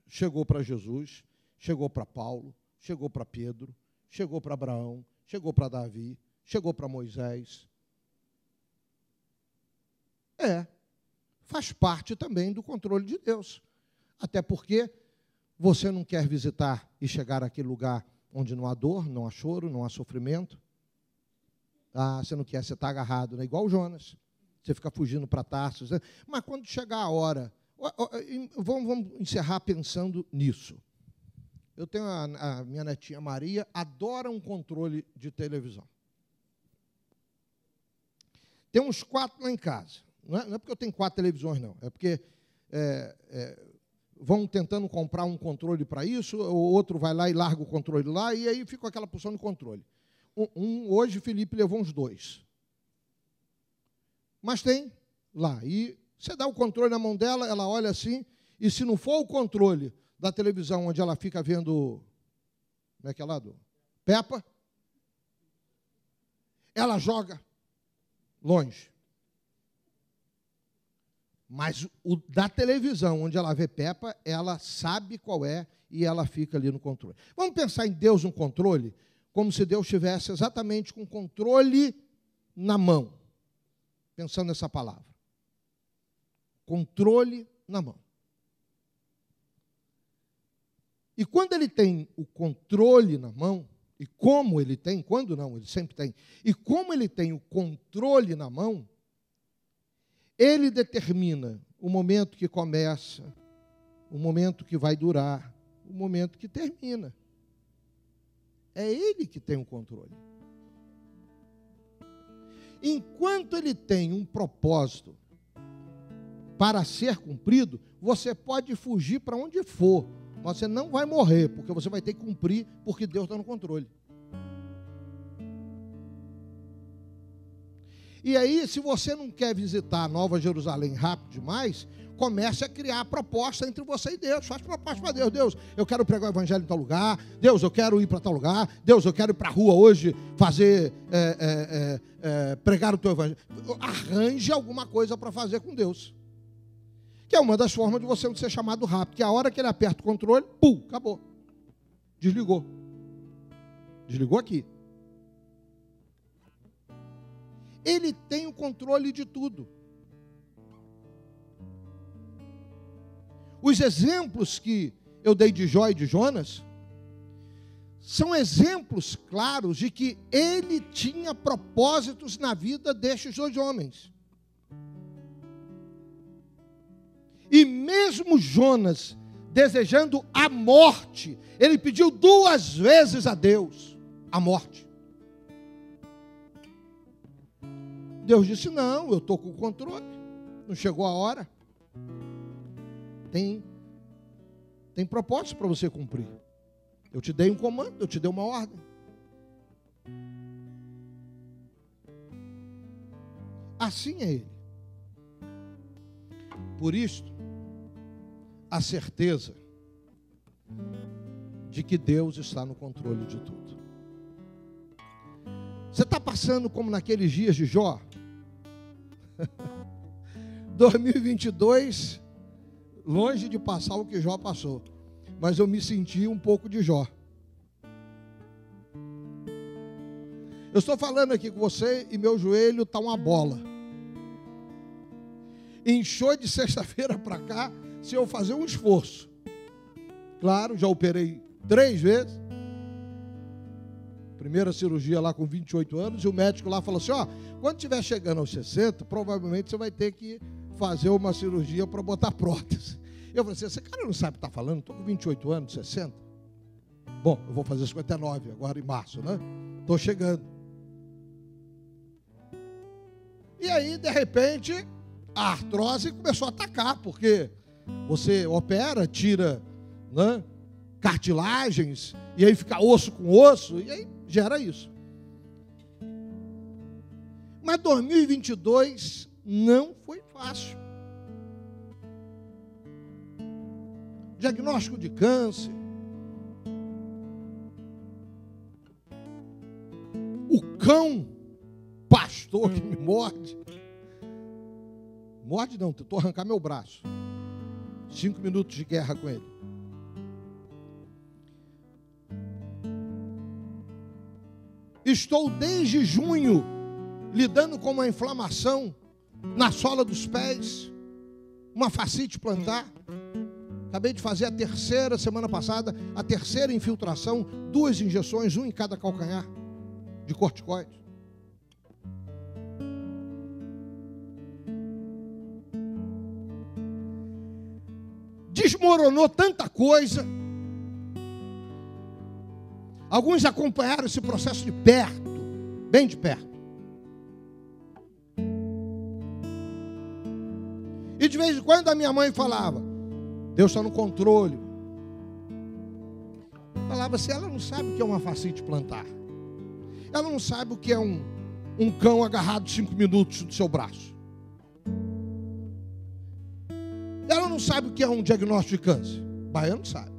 Chegou para Jesus, chegou para Paulo, chegou para Pedro, chegou para Abraão, chegou para Davi, chegou para Moisés. Faz parte também do controle de Deus. Até porque você não quer visitar e chegar àquele lugar onde não há dor, não há choro, não há sofrimento. Você não quer, você está agarrado, né? Igual o Jonas. Você fica fugindo para Tarsos. Né? Mas quando chegar a hora, vamos encerrar pensando nisso. Eu tenho a minha netinha Maria, adora um controle de televisão. Tem uns 4 lá em casa. Não é porque eu tenho 4 televisões, não. É porque vão tentando comprar um controle para isso, o outro vai lá e larga o controle lá, e aí fica aquela porção de controle. Hoje, Felipe levou uns 2. Mas tem lá. E você dá o controle na mão dela, ela olha assim, e se não for o controle da televisão onde ela fica vendo, como é que é lá? Peppa, ela joga longe. Mas o da televisão, onde ela vê Peppa, ela sabe qual é e ela fica ali no controle. Vamos pensar em Deus no controle, como se Deus estivesse exatamente com o controle na mão. Pensando nessa palavra. Controle na mão. E quando ele tem o controle na mão, e como ele tem, quando não, ele sempre tem, e como ele tem o controle na mão, ele determina o momento que começa, o momento que vai durar, o momento que termina. É ele que tem o controle. Enquanto ele tem um propósito para ser cumprido, você pode fugir para onde for, mas você não vai morrer, porque você vai ter que cumprir, porque Deus está no controle. E aí, se você não quer visitar a Nova Jerusalém rápido demais, comece a criar a proposta entre você e Deus. Faz proposta para Deus. Deus, eu quero pregar o evangelho em tal lugar. Deus, eu quero ir para tal lugar. Deus, eu quero ir para a rua hoje fazer, pregar o teu evangelho. Arranje alguma coisa para fazer com Deus. Que é uma das formas de você não ser chamado rápido. Que a hora que ele aperta o controle, pum, acabou. Desligou. Desligou aqui. Ele tem o controle de tudo. Os exemplos que eu dei de Jó e de Jonas são exemplos claros de que ele tinha propósitos na vida destes 2 homens. E mesmo Jonas desejando a morte, ele pediu 2 vezes a Deus a morte. Deus disse, não, eu estou com o controle, não chegou a hora. Tem propósito para você cumprir. Eu te dei um comando, eu te dei uma ordem. Assim é ele. Por isto, a certeza de que Deus está no controle de tudo. Você está passando como naqueles dias de Jó? 2022, longe de passar o que Jó passou, mas eu me senti um pouco de Jó. Eu estou falando aqui com você e meu joelho está uma bola. Inchou de sexta-feira para cá, se eu fazer um esforço. Claro, já operei 3 vezes. Primeira cirurgia lá com 28 anos, e o médico lá falou assim, ó, quando estiver chegando aos 60, provavelmente você vai ter que fazer uma cirurgia para botar prótese. Eu falei assim, esse cara não sabe o que está falando, estou com 28 anos, 60. Bom, eu vou fazer 59 agora em março, né? Estou chegando. E aí, de repente, a artrose começou a atacar, porque você opera, tira, né, cartilagens, e aí fica osso com osso, e aí gera isso. Mas 2022 não foi fácil. Diagnóstico de câncer. O cão pastor que me morde. Morde não, tentou arrancar meu braço. 5 minutos de guerra com ele. Estou desde junho lidando com uma inflamação na sola dos pés, uma fascite plantar. Acabei de fazer a terceira, semana passada, a terceira infiltração, 2 injeções, 1 em cada calcanhar, de corticoide. Desmoronou tanta coisa. Alguns acompanharam esse processo de perto, bem de perto. E de vez em quando a minha mãe falava, Deus está no controle. Falava assim, ela não sabe o que é uma fascite plantar. Ela não sabe o que é um cão agarrado 5 minutos do seu braço. Ela não sabe o que é um diagnóstico de câncer. Baiano sabe.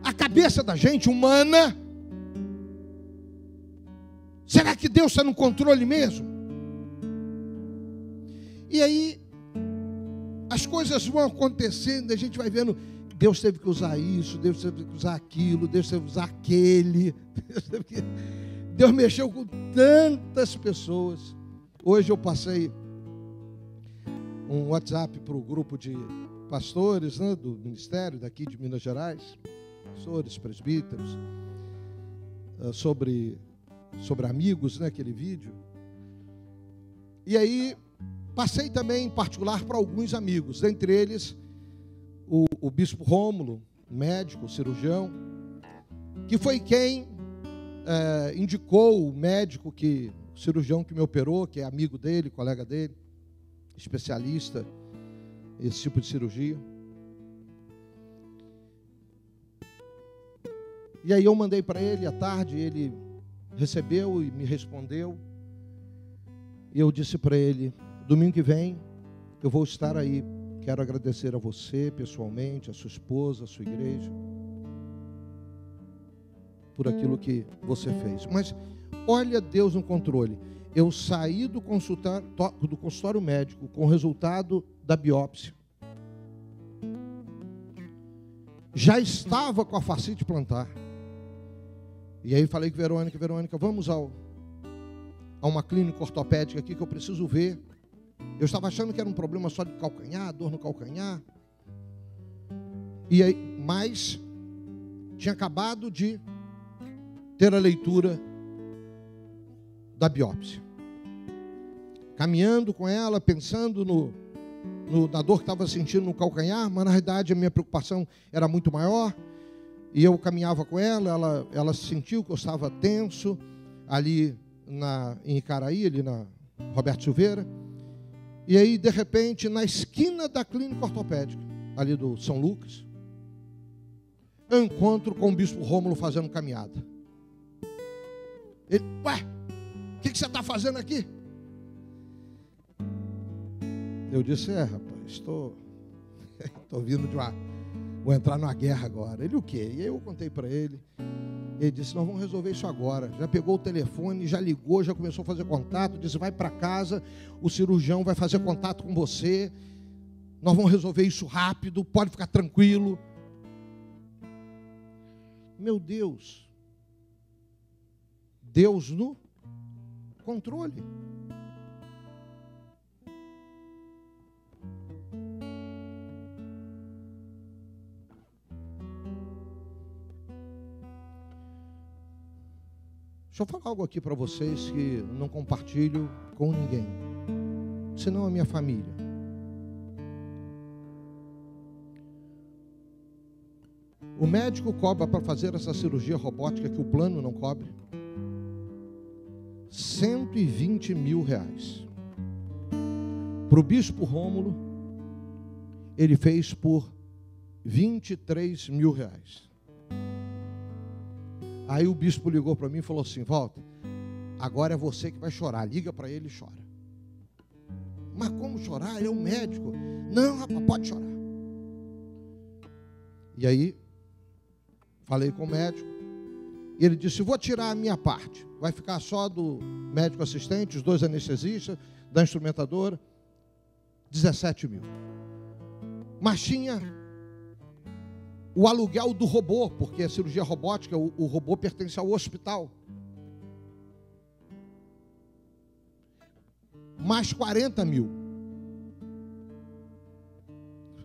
A cabeça da gente humana, será que Deus está no controle mesmo? E aí, as coisas vão acontecendo, a gente vai vendo, Deus teve que usar isso, Deus teve que usar aquilo, Deus teve que usar aquele. Deus mexeu com tantas pessoas. Hoje eu passei um WhatsApp para o grupo de pastores, né, do ministério daqui de Minas Gerais, pastores, presbíteros, sobre amigos, né, aquele vídeo. E aí, passei também em particular para alguns amigos, dentre eles o bispo Rômulo, médico, cirurgião, que foi quem indicou o médico, o cirurgião que me operou, que é amigo dele, colega dele, especialista nesse tipo de cirurgia. E aí eu mandei para ele à tarde, ele recebeu e me respondeu. E eu disse para ele, domingo que vem eu vou estar aí. Quero agradecer a você pessoalmente, a sua esposa, a sua igreja, por aquilo que você fez. Mas olha Deus no controle. Eu saí do consultório médico com o resultado da biópsia. Já estava com a fascite plantar. E aí falei com Verônica, vamos a uma clínica ortopédica aqui que eu preciso ver. Eu estava achando que era um problema só de calcanhar, dor no calcanhar. E aí, mas tinha acabado de ter a leitura da biópsia. Caminhando com ela, pensando na dor que estava sentindo no calcanhar, mas na realidade a minha preocupação era muito maior. E eu caminhava com ela sentiu que eu estava tenso, ali em Icaraí, ali na Roberto Silveira. E aí, de repente, na esquina da clínica ortopédica, ali do São Lucas, eu encontro com o bispo Rômulo fazendo caminhada. Ele, ué, o que você está fazendo aqui? Eu disse, rapaz, estou vindo de Vou entrar numa guerra agora. Ele, o quê? E aí eu contei para ele. Ele disse, nós vamos resolver isso agora. Já pegou o telefone, já ligou, já começou a fazer contato. Disse, vai para casa, o cirurgião vai fazer contato com você. Nós vamos resolver isso rápido, pode ficar tranquilo. Meu Deus. Deus no controle. Deixa eu falar algo aqui para vocês que não compartilho com ninguém, senão a minha família. O médico cobra para fazer essa cirurgia robótica que o plano não cobre R$120 mil. Para o bispo Rômulo, ele fez por R$23 mil. Aí o bispo ligou para mim e falou assim, Walter, agora é você que vai chorar, liga para ele e chora. Mas como chorar? Ele é um médico. Não, rapaz, pode chorar. E aí, falei com o médico, e ele disse, vou tirar a minha parte, vai ficar só do médico assistente, os 2 anestesistas, da instrumentadora, 17 mil. Mas tinha o aluguel do robô, porque a cirurgia robótica, o robô pertence ao hospital. Mais 40 mil.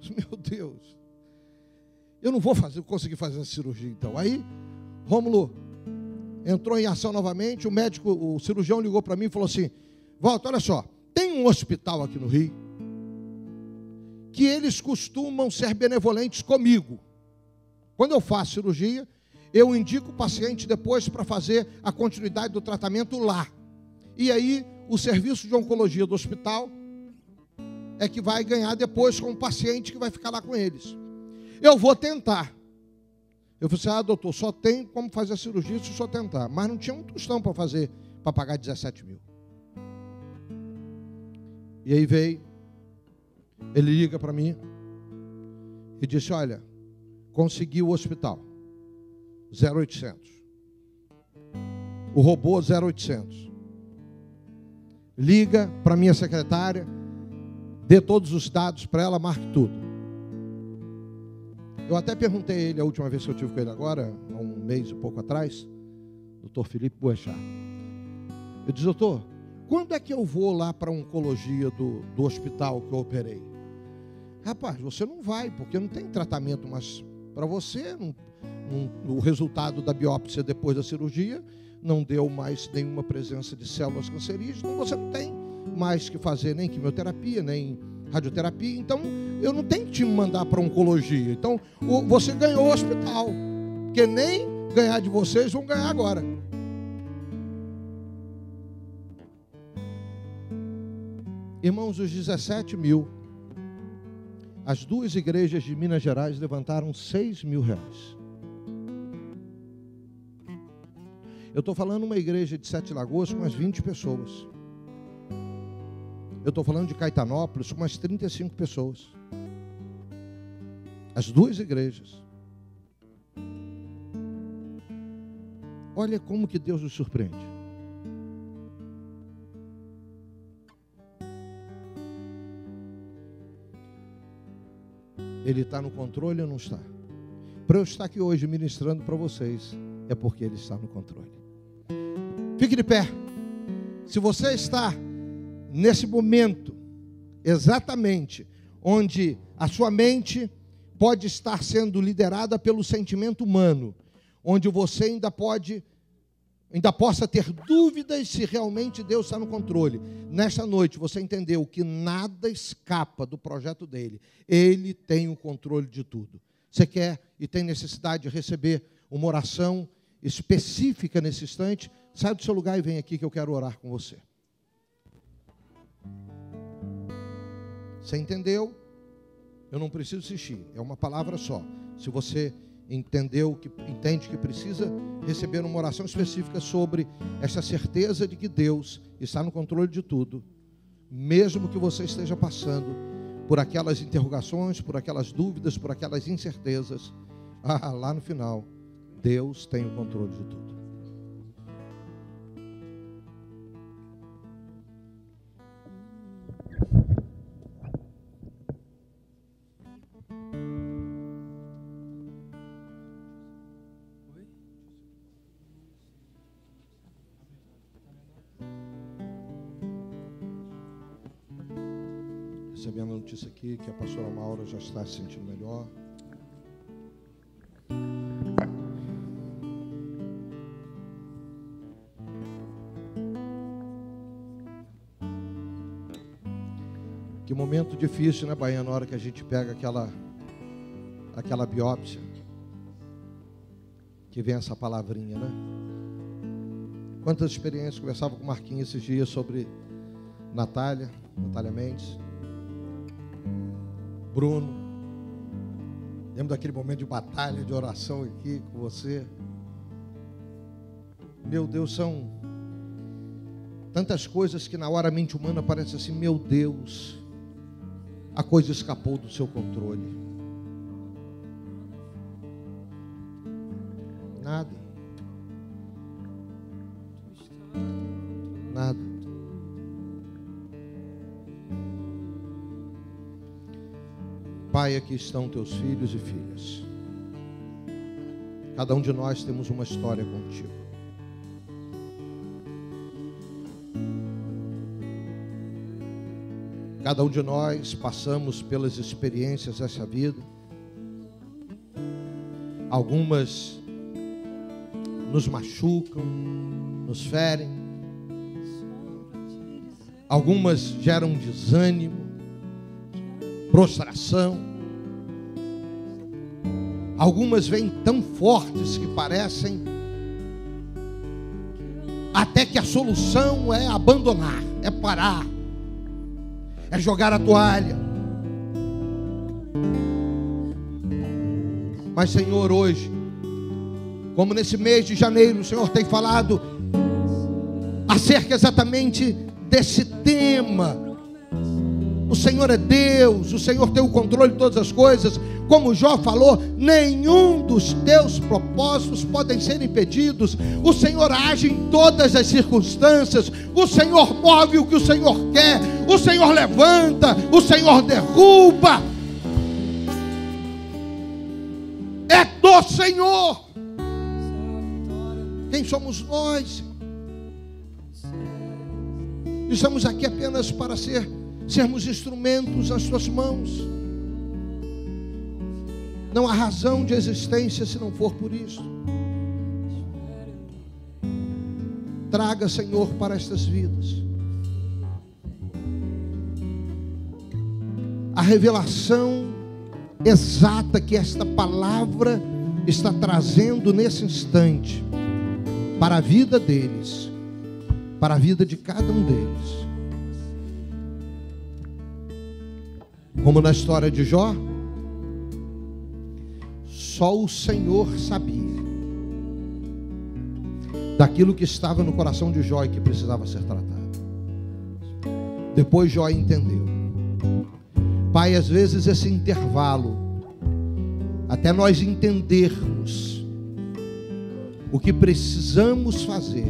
Meu Deus. Eu não vou conseguir fazer essa cirurgia então. Aí, Rômulo entrou em ação novamente, o cirurgião ligou para mim e falou assim, Walter, olha só, tem um hospital aqui no Rio, que eles costumam ser benevolentes comigo. Quando eu faço cirurgia, eu indico o paciente depois para fazer a continuidade do tratamento lá. E aí, o serviço de oncologia do hospital é que vai ganhar depois com o paciente que vai ficar lá com eles. Eu vou tentar. Eu falei assim, doutor, só tem como fazer a cirurgia se só tentar. Mas não tinha um tostão para fazer, para pagar 17 mil. E aí veio, ele liga para mim e disse, olha, consegui o hospital, 0800. O robô, 0800. Liga para minha secretária, dê todos os dados para ela, marque tudo. Eu até perguntei a ele, a última vez que eu tive com ele agora, há um mês e pouco atrás, doutor Felipe Boechat. Eu disse, doutor, quando é que eu vou lá para a oncologia do hospital que eu operei? Rapaz, você não vai, porque não tem tratamento mais para você, o resultado da biópsia depois da cirurgia não deu mais nenhuma presença de células cancerígenas, então você não tem mais que fazer nem quimioterapia, nem radioterapia, então eu não tenho que te mandar para oncologia. Então você ganhou o hospital, porque nem ganhar de vocês vão ganhar agora. Irmãos, os 17 mil, as 2 igrejas de Minas Gerais levantaram 6 mil reais. Eu estou falando uma igreja de 7 Lagoas com umas 20 pessoas. Eu estou falando de Caetanópolis com umas 35 pessoas. As 2 igrejas. Olha como que Deus nos surpreende. Ele está no controle ou não está? Para eu estar aqui hoje ministrando para vocês, é porque Ele está no controle. Fique de pé. Se você está nesse momento, exatamente, onde a sua mente pode estar sendo liderada pelo sentimento humano, onde você ainda possa ter dúvidas se realmente Deus está no controle. Nesta noite você entendeu que nada escapa do projeto dele. Ele tem o controle de tudo. Você quer e tem necessidade de receber uma oração específica nesse instante? Sai do seu lugar e vem aqui que eu quero orar com você. Você entendeu? Eu não preciso insistir, é uma palavra só. Se você entende que precisa receber uma oração específica sobre essa certeza de que Deus está no controle de tudo, mesmo que você esteja passando por aquelas interrogações, por aquelas dúvidas, por aquelas incertezas, lá no final, Deus tem o controle de tudo. Recebi a notícia aqui que a pastora Maura já está se sentindo melhor. Que momento difícil, né, Baiano, na hora que a gente pega aquela biópsia, que vem essa palavrinha, né? Quantas experiências, conversava com o Marquinhos esses dias sobre Natália Mendes, Bruno. Lembro daquele momento de batalha, de oração aqui com você. Meu Deus, são tantas coisas que na hora a mente humana parece assim, meu Deus, a coisa escapou do seu controle. Nada. Pai, aqui estão teus filhos e filhas. Cada um de nós temos uma história contigo. Cada um de nós passamos pelas experiências dessa vida. Algumas nos machucam, nos ferem. Algumas geram desânimo, prostração. Algumas vêm tão fortes que parecem até que a solução é abandonar, é parar, é jogar a toalha. Mas, Senhor, hoje, como nesse mês de janeiro, o Senhor tem falado acerca exatamente desse tema. O Senhor é Deus, o Senhor tem o controle de todas as coisas. Como Jó falou, nenhum dos teus propósitos podem ser impedidos. O Senhor age em todas as circunstâncias. O Senhor move o que o Senhor quer. O Senhor levanta, o Senhor derruba. É do Senhor. Quem somos nós? Estamos aqui apenas para sermos instrumentos nas tuas mãos. Não há razão de existência se não for por isso. Traga, Senhor, para estas vidas a revelação exata que esta palavra está trazendo nesse instante para a vida deles, para a vida de cada um deles. Como na história de Jó, só o Senhor sabia daquilo que estava no coração de Jó e que precisava ser tratado. Depois Jó entendeu. Pai, às vezes esse intervalo, até nós entendermos o que precisamos fazer,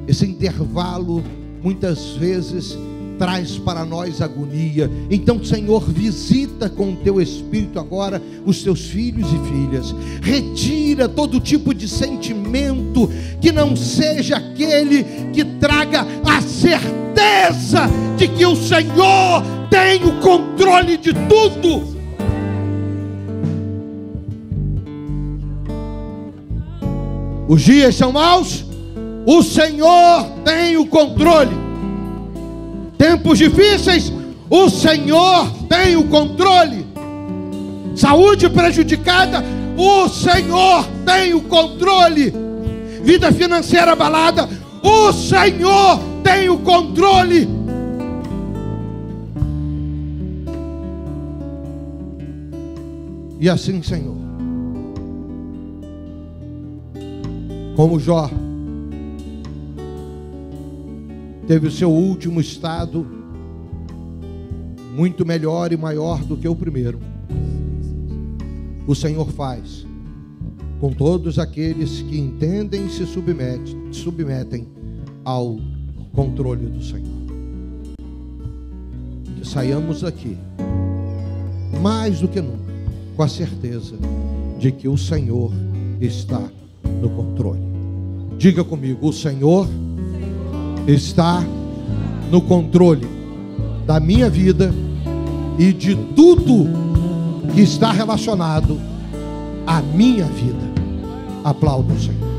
esse intervalo muitas vezes traz para nós agonia. Então, Senhor, visita com o teu Espírito agora os teus filhos e filhas. Retira todo tipo de sentimento que não seja aquele que traga a certeza de que o Senhor tem o controle de tudo. Os dias são maus, o Senhor tem o controle. Tempos difíceis, o Senhor tem o controle. Saúde prejudicada, o Senhor tem o controle. Vida financeira abalada, o Senhor tem o controle. E assim, Senhor, como Jó teve o seu último estado muito melhor e maior do que o primeiro, o Senhor faz com todos aqueles que entendem e se submetem ao controle do Senhor. Que saiamos daqui, mais do que nunca, com a certeza de que o Senhor está no controle. Diga comigo: o Senhor está no controle da minha vida e de tudo que está relacionado à minha vida. Aplauda o Senhor.